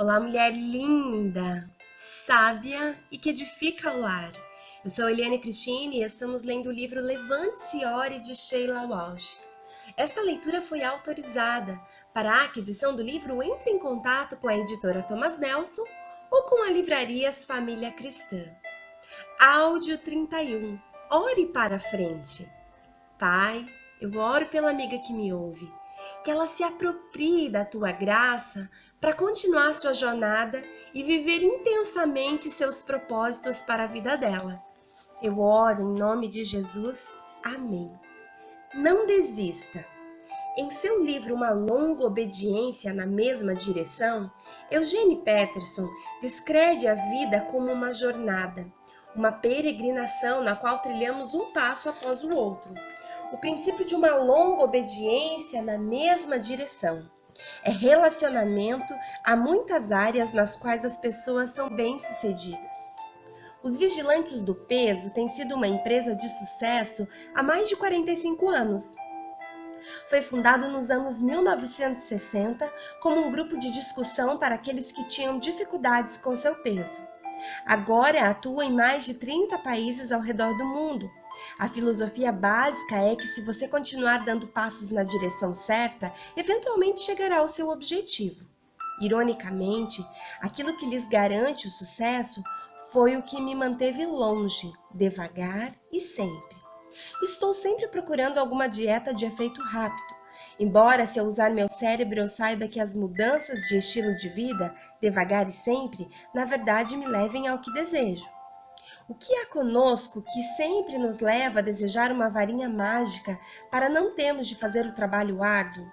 Olá, mulher linda, sábia e que edifica o lar. Eu sou Eliane Cristine e estamos lendo o livro Levante-se e Ore de Sheila Walsh. Esta leitura foi autorizada. Para a aquisição do livro, entre em contato com a editora Thomas Nelson ou com a Livrarias Família Cristã. Áudio 31. Ore para frente. Pai, eu oro pela amiga que me ouve. Que ela se aproprie da tua graça para continuar sua jornada e viver intensamente seus propósitos para a vida dela. Eu oro em nome de Jesus. Amém. Não desista. Em seu livro Uma Longa Obediência na Mesma Direção, Eugene Peterson descreve a vida como uma jornada, uma peregrinação na qual trilhamos um passo após o outro. O princípio de uma longa obediência na mesma direção. É relacionamento a muitas áreas nas quais as pessoas são bem-sucedidas. Os Vigilantes do Peso têm sido uma empresa de sucesso há mais de 45 anos. Foi fundado nos anos 1960 como um grupo de discussão para aqueles que tinham dificuldades com seu peso. Agora atua em mais de 30 países ao redor do mundo. A filosofia básica é que se você continuar dando passos na direção certa, eventualmente chegará ao seu objetivo. Ironicamente, aquilo que lhes garante o sucesso foi o que me manteve longe, devagar e sempre. Estou sempre procurando alguma dieta de efeito rápido. Embora, se eu usar meu cérebro, eu saiba que as mudanças de estilo de vida, devagar e sempre, na verdade me levem ao que desejo. O que há conosco que sempre nos leva a desejar uma varinha mágica para não termos de fazer o trabalho árduo?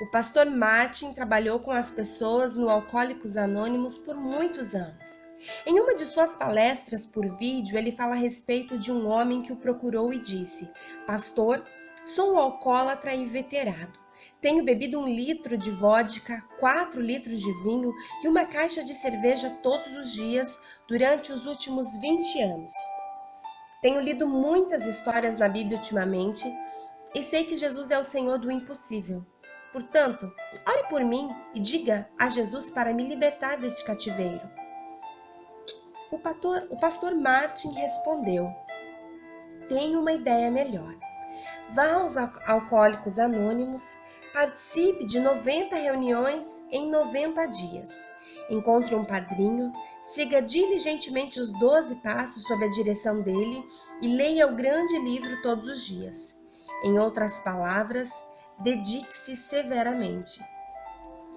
O pastor Martin trabalhou com as pessoas no Alcoólicos Anônimos por muitos anos. Em uma de suas palestras por vídeo, ele fala a respeito de um homem que o procurou e disse: "Pastor, sou um alcoólatra inveterado. Tenho bebido 1 litro de vodka, 4 litros de vinho e uma caixa de cerveja todos os dias durante os últimos 20 anos. Tenho lido muitas histórias na Bíblia ultimamente e sei que Jesus é o Senhor do impossível. Portanto, ore por mim e diga a Jesus para me libertar deste cativeiro." O pastor Martin respondeu: "Tenho uma ideia melhor. Vá aos Alcoólicos Anônimos, participe de 90 reuniões em 90 dias. Encontre um padrinho, siga diligentemente os 12 passos sob a direção dele e leia o grande livro todos os dias. Em outras palavras, dedique-se severamente."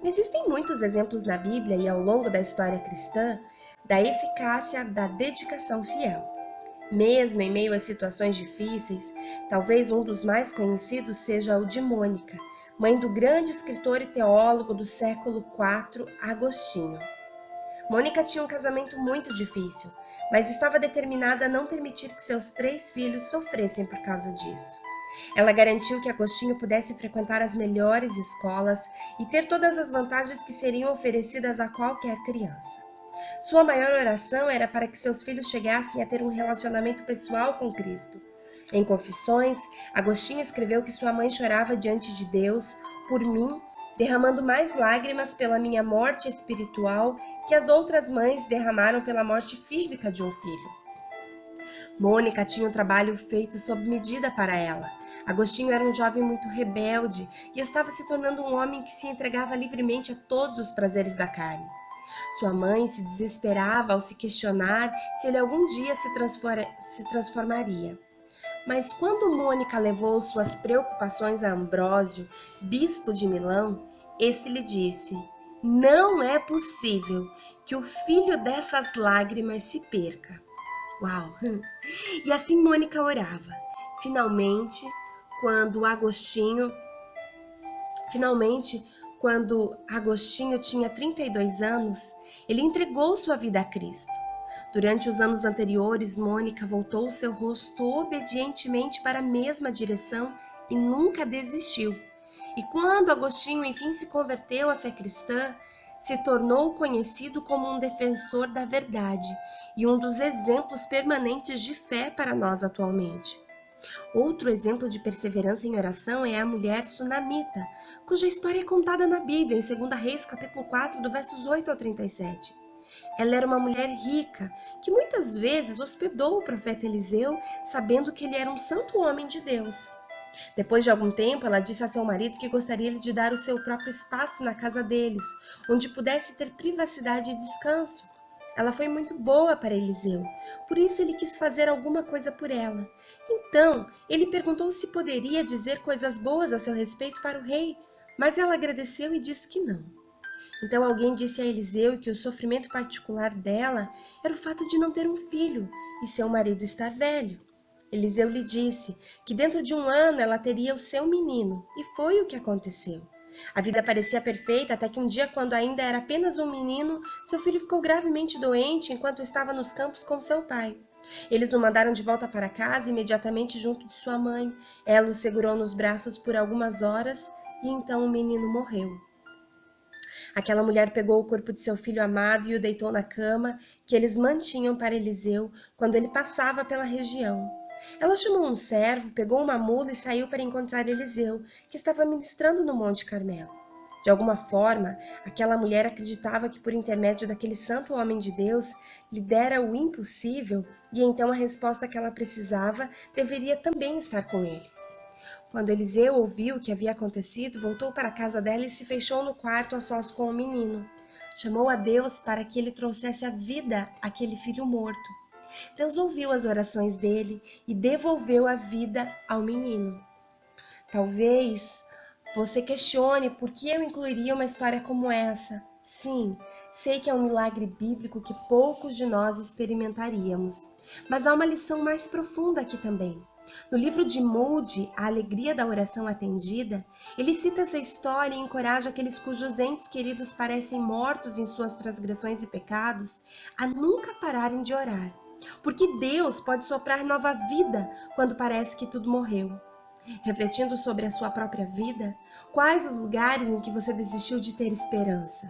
Existem muitos exemplos na Bíblia e ao longo da história cristã da eficácia da dedicação fiel. Mesmo em meio a situações difíceis, talvez um dos mais conhecidos seja o de Mônica, mãe do grande escritor e teólogo do século IV, Agostinho. Mônica tinha um casamento muito difícil, mas estava determinada a não permitir que seus 3 filhos sofressem por causa disso. Ela garantiu que Agostinho pudesse frequentar as melhores escolas e ter todas as vantagens que seriam oferecidas a qualquer criança. Sua maior oração era para que seus filhos chegassem a ter um relacionamento pessoal com Cristo. Em Confissões, Agostinho escreveu que sua mãe chorava diante de Deus por mim, derramando mais lágrimas pela minha morte espiritual que as outras mães derramaram pela morte física de um filho. Mônica tinha um trabalho feito sob medida para ela. Agostinho era um jovem muito rebelde e estava se tornando um homem que se entregava livremente a todos os prazeres da carne. Sua mãe se desesperava ao se questionar se ele algum dia se transformaria. Mas quando Mônica levou suas preocupações a Ambrósio, bispo de Milão, este lhe disse: "Não é possível que o filho dessas lágrimas se perca." Uau! E assim Mônica orava. Finalmente, quando Agostinho tinha 32 anos, ele entregou sua vida a Cristo. Durante os anos anteriores, Mônica voltou seu rosto obedientemente para a mesma direção e nunca desistiu. E quando Agostinho enfim se converteu à fé cristã, se tornou conhecido como um defensor da verdade e um dos exemplos permanentes de fé para nós atualmente. Outro exemplo de perseverança em oração é a mulher sunamita, cuja história é contada na Bíblia, em 2 Reis, capítulo 4, do versos 8 ao 37. Ela era uma mulher rica, que muitas vezes hospedou o profeta Eliseu, sabendo que ele era um santo homem de Deus. Depois de algum tempo, ela disse a seu marido que gostaria de dar o seu próprio espaço na casa deles, onde pudesse ter privacidade e descanso. Ela foi muito boa para Eliseu, por isso ele quis fazer alguma coisa por ela. Então, ele perguntou se poderia dizer coisas boas a seu respeito para o rei, mas ela agradeceu e disse que não. Então alguém disse a Eliseu que o sofrimento particular dela era o fato de não ter um filho e seu marido estar velho. Eliseu lhe disse que dentro de 1 ano ela teria o seu menino, e foi o que aconteceu. A vida parecia perfeita até que um dia, quando ainda era apenas um menino, seu filho ficou gravemente doente enquanto estava nos campos com seu pai. Eles o mandaram de volta para casa imediatamente junto de sua mãe. Ela o segurou nos braços por algumas horas e então o menino morreu. Aquela mulher pegou o corpo de seu filho amado e o deitou na cama que eles mantinham para Eliseu quando ele passava pela região. Ela chamou um servo, pegou uma mula e saiu para encontrar Eliseu, que estava ministrando no Monte Carmelo. De alguma forma, aquela mulher acreditava que por intermédio daquele santo homem de Deus lhe dera o impossível e então a resposta que ela precisava deveria também estar com ele. Quando Eliseu ouviu o que havia acontecido, voltou para a casa dela e se fechou no quarto a sós com o menino. Chamou a Deus para que ele trouxesse à vida aquele filho morto. Deus ouviu as orações dele e devolveu a vida ao menino. Talvez você questione por que eu incluiria uma história como essa. Sim, sei que é um milagre bíblico que poucos de nós experimentaríamos. Mas há uma lição mais profunda aqui também. No livro de Moody, A Alegria da Oração Atendida, ele cita essa história e encoraja aqueles cujos entes queridos parecem mortos em suas transgressões e pecados a nunca pararem de orar. Porque Deus pode soprar nova vida quando parece que tudo morreu. Refletindo sobre a sua própria vida, quais os lugares em que você desistiu de ter esperança?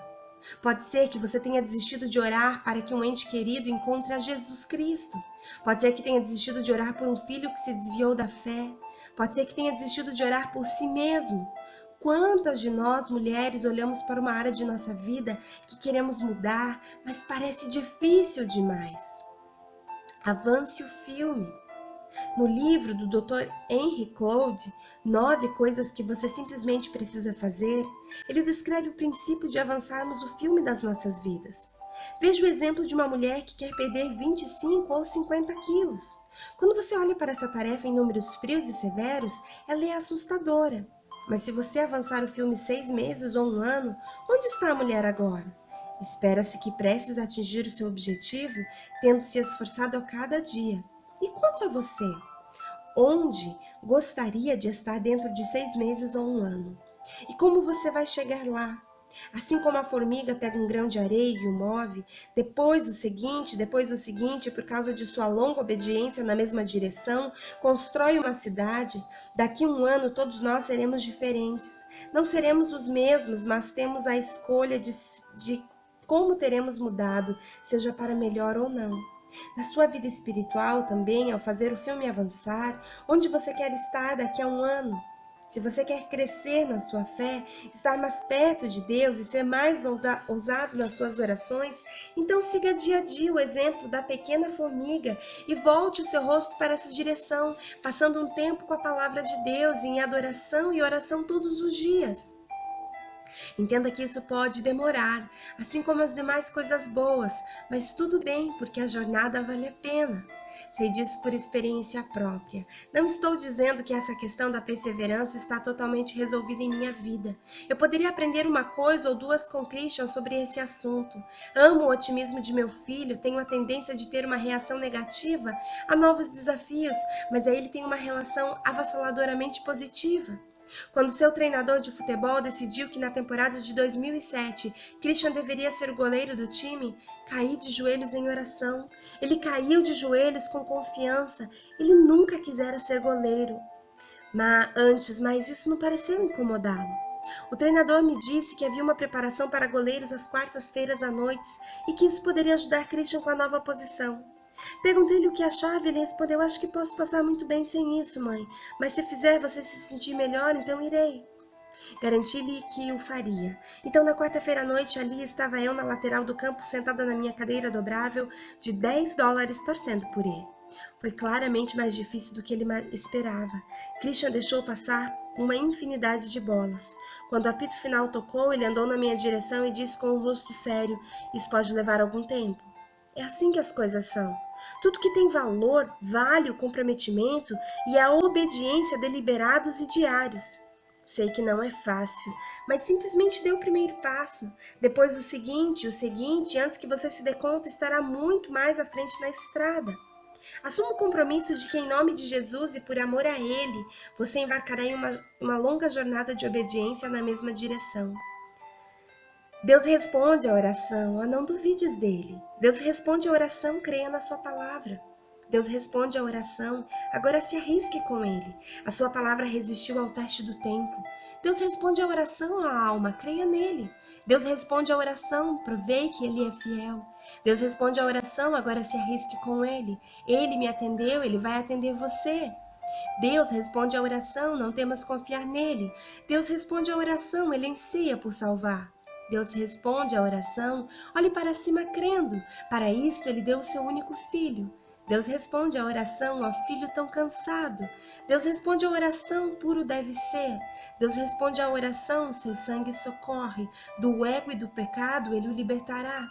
Pode ser que você tenha desistido de orar para que um ente querido encontre a Jesus Cristo. Pode ser que tenha desistido de orar por um filho que se desviou da fé. Pode ser que tenha desistido de orar por si mesmo. Quantas de nós, mulheres, olhamos para uma área de nossa vida que queremos mudar, mas parece difícil demais? Avance o filme. No livro do Dr. Henry Cloud, 9 coisas que você simplesmente precisa fazer, ele descreve o princípio de avançarmos o filme das nossas vidas. Veja o exemplo de uma mulher que quer perder 25 ou 50 quilos. Quando você olha para essa tarefa em números frios e severos, ela é assustadora. Mas se você avançar o filme 6 meses ou 1 ano, onde está a mulher agora? Espera-se que prestes a atingir o seu objetivo, tendo se esforçado a cada dia. E quanto a você? Onde gostaria de estar dentro de 6 meses ou 1 ano? E como você vai chegar lá? Assim como a formiga pega um grão de areia e o move, depois o seguinte, por causa de sua longa obediência na mesma direção, constrói uma cidade, daqui a 1 ano todos nós seremos diferentes. Não seremos os mesmos, mas temos a escolha de como teremos mudado, seja para melhor ou não. Na sua vida espiritual também, ao fazer o filme avançar, onde você quer estar daqui a 1 ano? Se você quer crescer na sua fé, estar mais perto de Deus e ser mais ousado nas suas orações, então siga dia a dia o exemplo da pequena formiga e volte o seu rosto para essa direção, passando um tempo com a palavra de Deus em adoração e oração todos os dias. Entenda que isso pode demorar, assim como as demais coisas boas, mas tudo bem, porque a jornada vale a pena. Sei disso por experiência própria. Não estou dizendo que essa questão da perseverança está totalmente resolvida em minha vida. Eu poderia aprender uma coisa ou duas com Christian sobre esse assunto. Amo o otimismo de meu filho, tenho a tendência de ter uma reação negativa a novos desafios, mas ele tem uma relação avassaladoramente positiva. Quando seu treinador de futebol decidiu que na temporada de 2007 Christian deveria ser o goleiro do time, caí de joelhos em oração. Ele caiu de joelhos com confiança. Ele nunca quisera ser goleiro. Mas isso não pareceu incomodá-lo. O treinador me disse que havia uma preparação para goleiros às quartas-feiras à noite e que isso poderia ajudar Christian com a nova posição. Perguntei-lhe o que achava e ele respondeu: acho que posso passar muito bem sem isso, mãe. Mas se fizer você se sentir melhor, então irei. Garanti-lhe que o faria. Então, na quarta-feira à noite, ali estava eu na lateral do campo, sentada na minha cadeira dobrável de $10, torcendo por ele. Foi claramente mais difícil do que ele esperava. Christian deixou passar uma infinidade de bolas. Quando o apito final tocou, ele andou na minha direção e disse com um rosto sério: isso pode levar algum tempo. É assim que as coisas são. Tudo que tem valor vale o comprometimento e a obediência deliberados e diários. Sei que não é fácil, mas simplesmente dê o primeiro passo. Depois o seguinte, antes que você se dê conta, estará muito mais à frente na estrada. Assuma o compromisso de que, em nome de Jesus e por amor a Ele, você embarcará em uma longa jornada de obediência na mesma direção. Deus responde à oração, não duvides dele. Deus responde à oração, creia na sua palavra. Deus responde à oração, agora se arrisque com ele. A sua palavra resistiu ao teste do tempo. Deus responde à oração, ó alma, creia nele. Deus responde à oração, provei que ele é fiel. Deus responde à oração, agora se arrisque com ele. Ele me atendeu, ele vai atender você. Deus responde à oração, não temas confiar nele. Deus responde à oração, ele anseia por salvar. Deus responde à oração, olhe para cima crendo. Para isso ele deu o seu único filho. Deus responde à oração, ó filho tão cansado. Deus responde à oração, puro deve ser. Deus responde à oração, seu sangue socorre. Do ego e do pecado ele o libertará.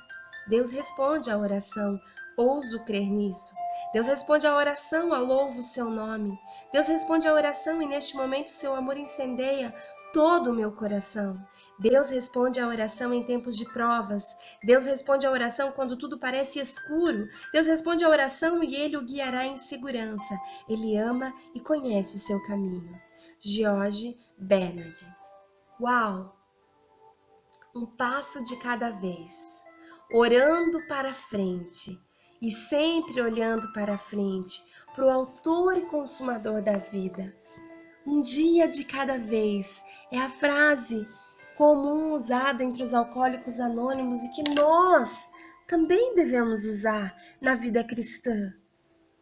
Deus responde à oração, ouso crer nisso. Deus responde à oração, louvo o seu nome. Deus responde à oração e neste momento seu amor incendeia todo o meu coração. Deus responde à oração em tempos de provas. Deus responde à oração quando tudo parece escuro. Deus responde à oração e Ele o guiará em segurança. Ele ama e conhece o seu caminho. George Bernard. Uau! Um passo de cada vez, orando para frente e sempre olhando para frente, para o autor e consumador da vida. Um dia de cada vez é a frase comum usada entre os alcoólicos anônimos e que nós também devemos usar na vida cristã.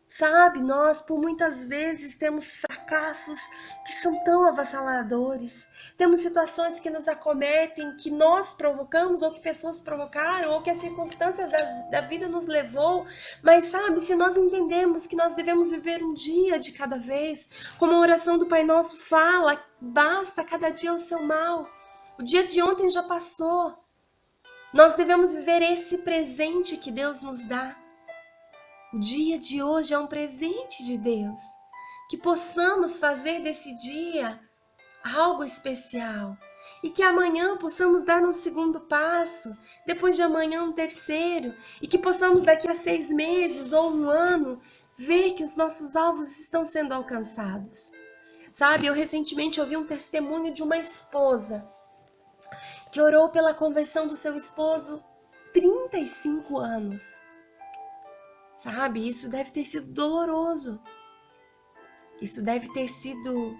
Sabe, nós por muitas vezes temos fracassos que são tão avassaladores, temos situações que nos acometem, que nós provocamos ou que pessoas provocaram ou que a circunstância da vida nos levou, mas sabe, se nós entendemos que nós devemos viver um dia de cada vez, como a oração do Pai Nosso fala, basta cada dia o seu mal, o dia de ontem já passou, nós devemos viver esse presente que Deus nos dá. O dia de hoje é um presente de Deus, que possamos fazer desse dia algo especial e que amanhã possamos dar um segundo passo, depois de amanhã um terceiro e que possamos daqui a 6 meses ou um ano ver que os nossos alvos estão sendo alcançados. Sabe, eu recentemente ouvi um testemunho de uma esposa que orou pela conversão do seu esposo 35 anos. Sabe, isso deve ter sido doloroso. Isso deve ter sido,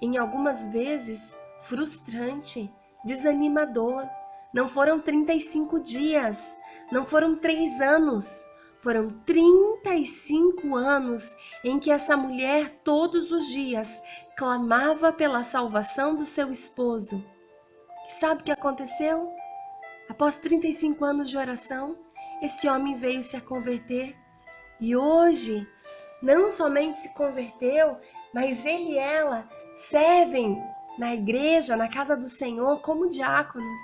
em algumas vezes, frustrante, desanimador. Não foram 35 dias, não foram 3 anos. Foram 35 anos em que essa mulher, todos os dias, clamava pela salvação do seu esposo. E sabe o que aconteceu? Após 35 anos de oração, esse homem veio se converter. E hoje, não somente se converteu, mas ele e ela servem na igreja, na casa do Senhor, como diáconos.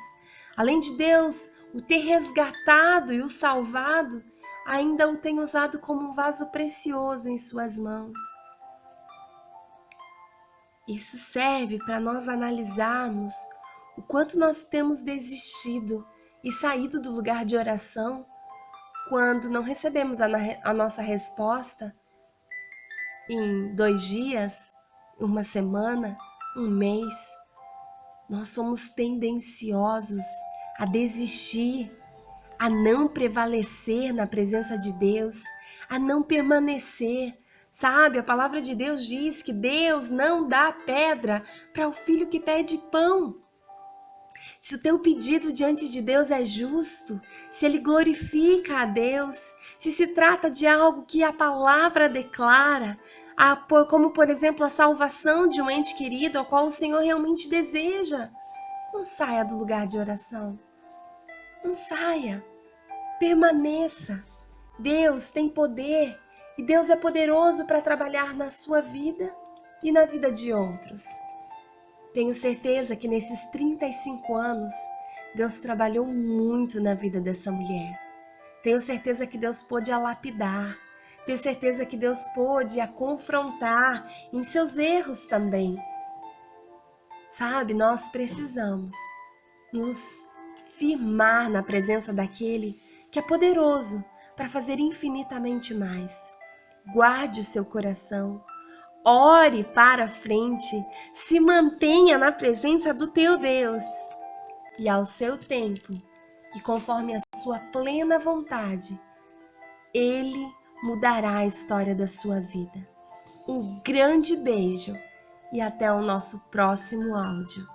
Além de Deus o ter resgatado e o salvado, ainda o tem usado como um vaso precioso em suas mãos. Isso serve para nós analisarmos o quanto nós temos desistido e saído do lugar de oração quando não recebemos a nossa resposta em 2 dias, uma semana, um mês. Nós somos tendenciosos a desistir, a não prevalecer na presença de Deus, a não permanecer. Sabe, a palavra de Deus diz que Deus não dá pedra para o filho que pede pão. se o teu pedido diante de Deus é justo, se ele glorifica a Deus, se se trata de algo que a palavra declara, como por exemplo a salvação de um ente querido ao qual o Senhor realmente deseja, não saia do lugar de oração. Não saia. Permaneça. Deus tem poder e Deus é poderoso para trabalhar na sua vida e na vida de outros. Tenho certeza que nesses 35 anos, Deus trabalhou muito na vida dessa mulher. Tenho certeza que Deus pôde a lapidar. Tenho certeza que Deus pôde a confrontar em seus erros também. Sabe, nós precisamos nos firmar na presença daquele que é poderoso para fazer infinitamente mais. Guarde o seu coração. Ore para frente, se mantenha na presença do teu Deus e ao seu tempo e conforme a sua plena vontade, Ele mudará a história da sua vida. Um grande beijo e até o nosso próximo áudio.